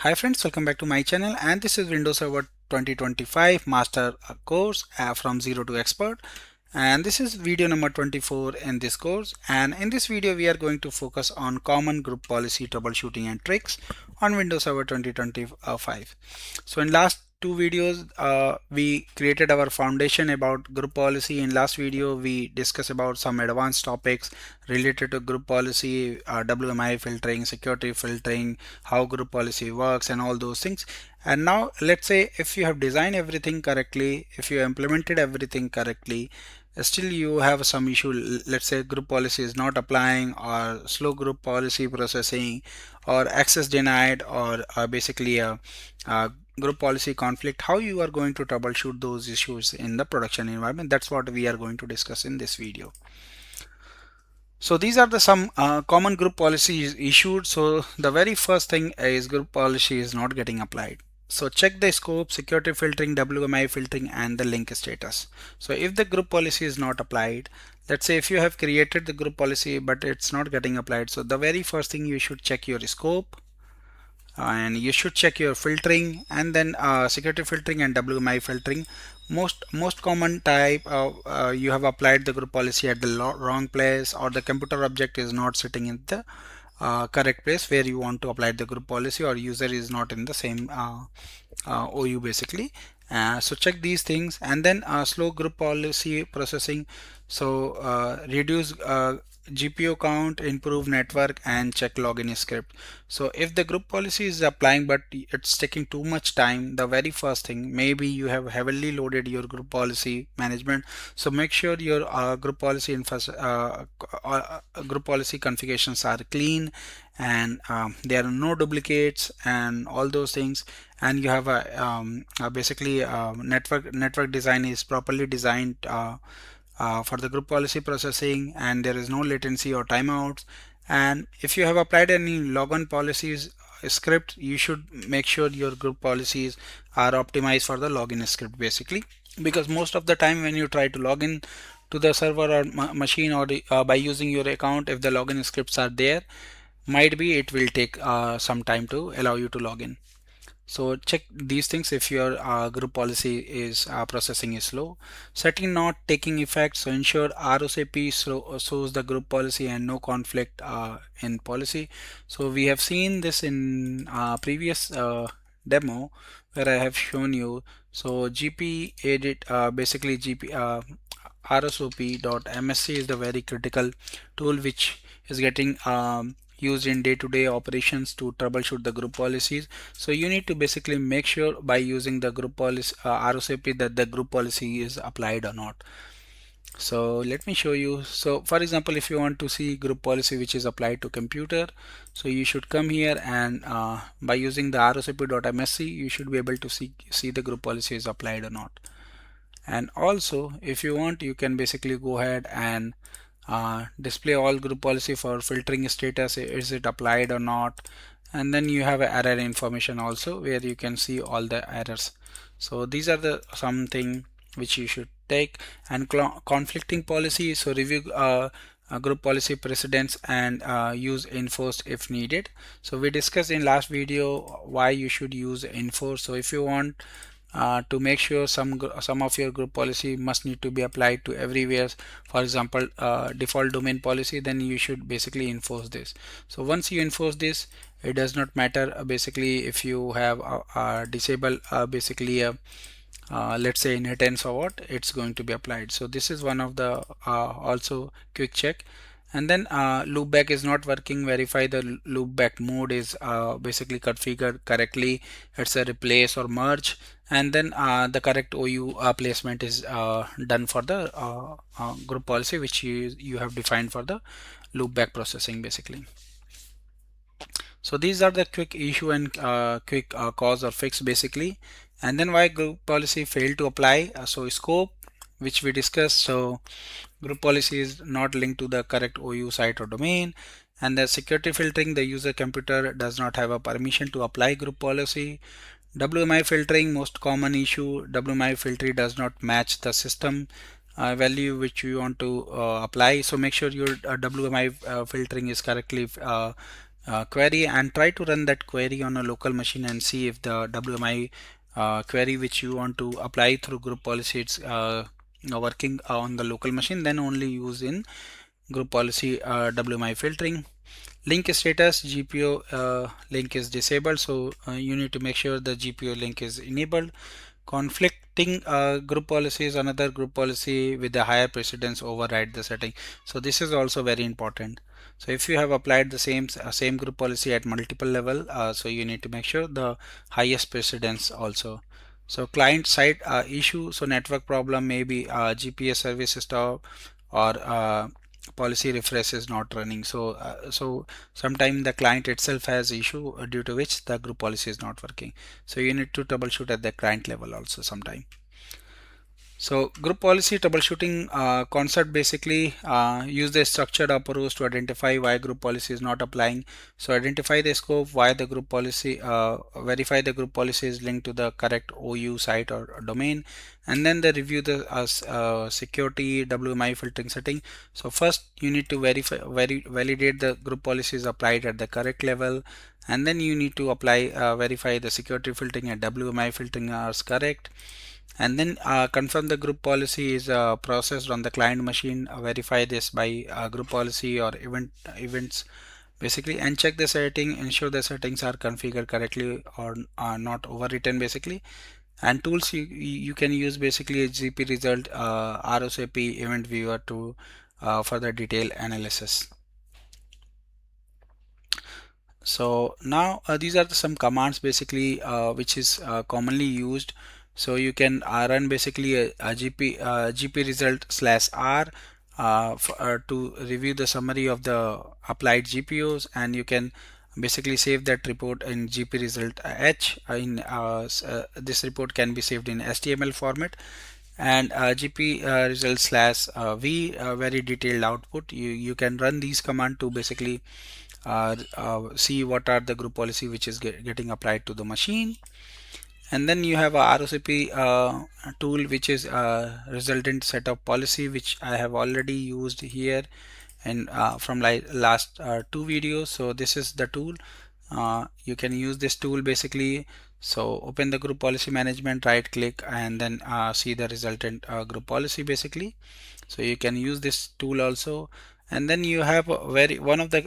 Hi friends, welcome back to my channel, and this is Windows Server 2025 Master course from Zero to Expert, and this is video number 24 in this course. And in this video we are going to focus on common group policy troubleshooting and tricks on Windows Server 2025. So in last two videos we created our foundation about group policy. In last video we discussed about some advanced topics related to group policy, WMI filtering, security filtering, how group policy works and all those things. And now let's say if you have designed everything correctly, if you implemented everything correctly, still you have some issue. Let's say group policy is not applying, or slow group policy processing, or access denied, or basically a group policy conflict. How you are going to troubleshoot those issues in the production environment? That's what we are going to discuss in this video. So these are the some common group policies issued. So the very first thing is group policy is not getting applied. So check the scope, security filtering, WMI filtering, and the link status. So if the group policy is not applied, let's say if you have created the group policy but it's not getting applied, so the very first thing you should check your scope, and you should check your filtering, and then security filtering and WMI filtering. Most common type of you have applied the group policy at the wrong place, or the computer object is not sitting in the correct place where you want to apply the group policy, or user is not in the same OU basically. So check these things. And then slow group policy processing. So reduce GPO count, improve network, and check login script. So if the group policy is applying but it's taking too much time, the very first thing, maybe you have heavily loaded your group policy management. So make sure your group policy configurations are clean, and there are no duplicates and all those things. And you have basically network design is properly designed for the group policy processing, and there is no latency or timeouts. And if you have applied any logon policies script, you should make sure your group policies are optimized for the login script basically, because most of the time when you try to log in to the server or machine, or by using your account, if the login scripts are there, might be it will take some time to allow you to log in. So check these things if your group policy is processing is slow. Setting not taking effect. So ensure RSOP shows the group policy and no conflict in policy. So we have seen this in previous demo where I have shown you. So GP edit basically GP RSOP.msc is the very critical tool which is getting used in day-to-day operations to troubleshoot the group policies. So you need to basically make sure by using the group policy RSOP that the group policy is applied or not. So let me show you. So for example, if you want to see group policy which is applied to computer, so you should come here, and by using the RSOP.msc you should be able to see the group policy is applied or not. And also if you want, you can basically go ahead and display all group policy for filtering status, is it applied or not. And then you have error information also where you can see all the errors. So these are the something which you should take. And conflicting policy, so review group policy precedents and use enforced if needed. So we discussed in last video why you should use enforce. So if you want to make sure some of your group policy must need to be applied to everywhere, for example default domain policy, then you should basically enforce this. So once you enforce this, it does not matter basically if you have disable basically let's say inheritance or what, it's going to be applied. So this is one of the also quick check. And then loopback is not working, verify the loopback mode is basically configured correctly, it's a replace or merge. And then the correct OU placement is done for the group policy which you have defined for the loopback processing basically. So these are the quick issue and quick cause or fix basically. And then why group policy failed to apply. So scope, which we discussed. So group policy is not linked to the correct OU site or domain. And the security filtering, the user computer does not have a permission to apply group policy. WMI filtering, most common issue, WMI filtering does not match the system value which you want to apply. So make sure your WMI filtering is correctly query and try to run that query on a local machine and see if the WMI query which you want to apply through group policy it's working on the local machine. Then only use in group policy WMI filtering. Link status, GPO link is disabled, so you need to make sure the GPO link is enabled. Conflicting group policy is another group policy with a higher precedence override the setting. So this is also very important. So if you have applied the same group policy at multiple level, so you need to make sure the highest precedence also. So client side issue, so network problem, maybe GPS service stop or policy refresh is not running. So sometimes the client itself has issue due to which the group policy is not working. So you need to troubleshoot at the client level also sometime. So group policy troubleshooting concept basically use the structured approach to identify why group policy is not applying. So identify the scope, why the group policy, verify the group policy is linked to the correct OU site or domain, and then they review the security WMI filtering setting. So first you need to validate the group policy is applied at the correct level, and then you need to apply verify the security filtering and WMI filtering are correct, and then confirm the group policy is processed on the client machine. Verify this by group policy or events basically, and check the setting, ensure the settings are configured correctly or are not overwritten basically. And tools you can use basically a GPRESULT RSOP event viewer to further detail analysis. So now these are some commands basically which is commonly used. So you can run basically a GPRESULT/R to review the summary of the applied GPOs, and you can basically save that report in GPRESULT H. This report can be saved in HTML format, and GPRESULT/V very detailed output. You can run these command to basically see what are the group policy which is getting applied to the machine. And then you have a RSOP tool which is a resultant setup policy, which I have already used here and from last two videos. So this is the tool. You can use this tool basically. So open the group policy management, right click, and then see the resultant group policy basically. So you can use this tool also. And then you have one of the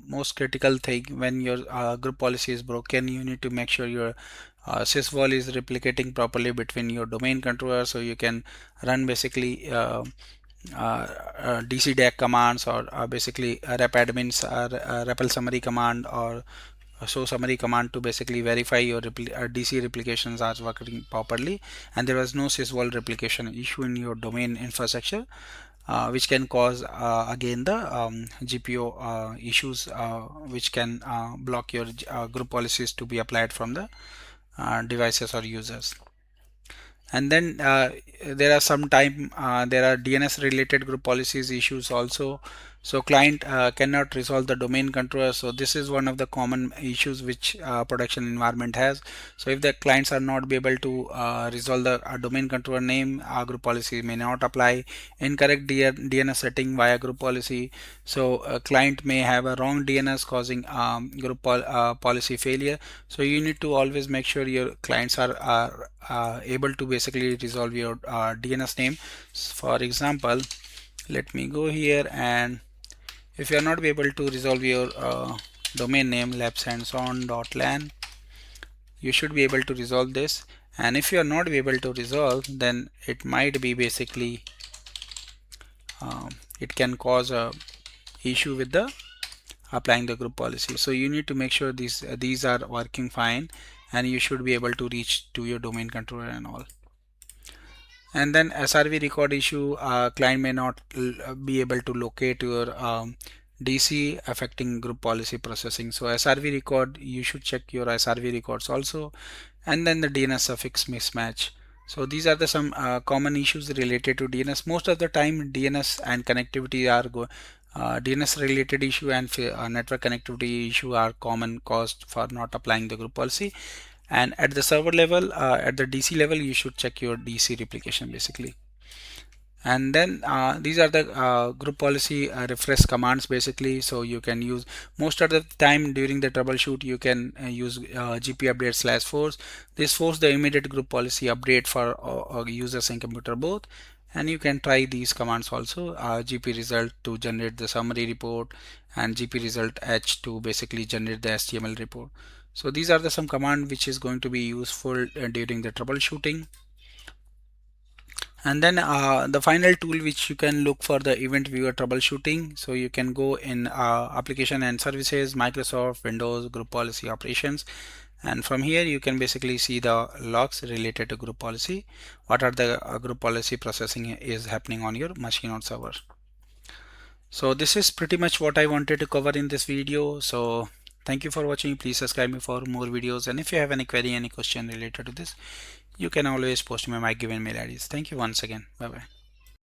most critical thing when your group policy is broken. You need to make sure your sysvol is replicating properly between your domain controller, so you can run basically DCDAC commands or basically rep admins REPL summary command or show summary command to basically verify your DC replications are working properly and there was no sysvol replication issue in your domain infrastructure, which can cause again the GPO issues which can block your group policies to be applied from the devices or users. And then there are there are DNS related group policies issues also. So client cannot resolve the domain controller. So this is one of the common issues which production environment has. So if the clients are not be able to resolve the domain controller name, group policy may not apply. Incorrect DNS setting via group policy. So a client may have a wrong DNS causing policy failure. So you need to always make sure your clients are able to basically resolve your DNS name. For example, let me go here, and if you are not able to resolve your domain name labshands-on.lan, you should be able to resolve this. And if you are not able to resolve, then it might be basically it can cause a issue with the applying the group policy. So you need to make sure these are working fine, and you should be able to reach to your domain controller and all. And then SRV record issue, client may not be able to locate your DC affecting group policy processing. So SRV record, you should check your SRV records also. And then the DNS suffix mismatch. So these are the some common issues related to DNS. Most of the time DNS and connectivity are DNS related issue and network connectivity issue are common caused for not applying the group policy. And at the server level, at the DC level, you should check your DC replication basically. And then these are the group policy refresh commands basically. So you can use most of the time during the troubleshoot, you can use gp update /force. This force the immediate group policy update for users and computer both. And you can try these commands also, gp-result to generate the summary report, and gp-result h to basically generate the html report. So these are the some command which is going to be useful during the troubleshooting. And then the final tool which you can look for the event viewer troubleshooting. So you can go in application and services, Microsoft, Windows, group policy operations. And from here you can basically see the logs related to group policy. What are the group policy processing is happening on your machine or server. So this is pretty much what I wanted to cover in this video. So thank you for watching. Please subscribe me for more videos. And if you have any query, any question related to this, you can always post me my given mail IDs. Thank you once again. Bye bye.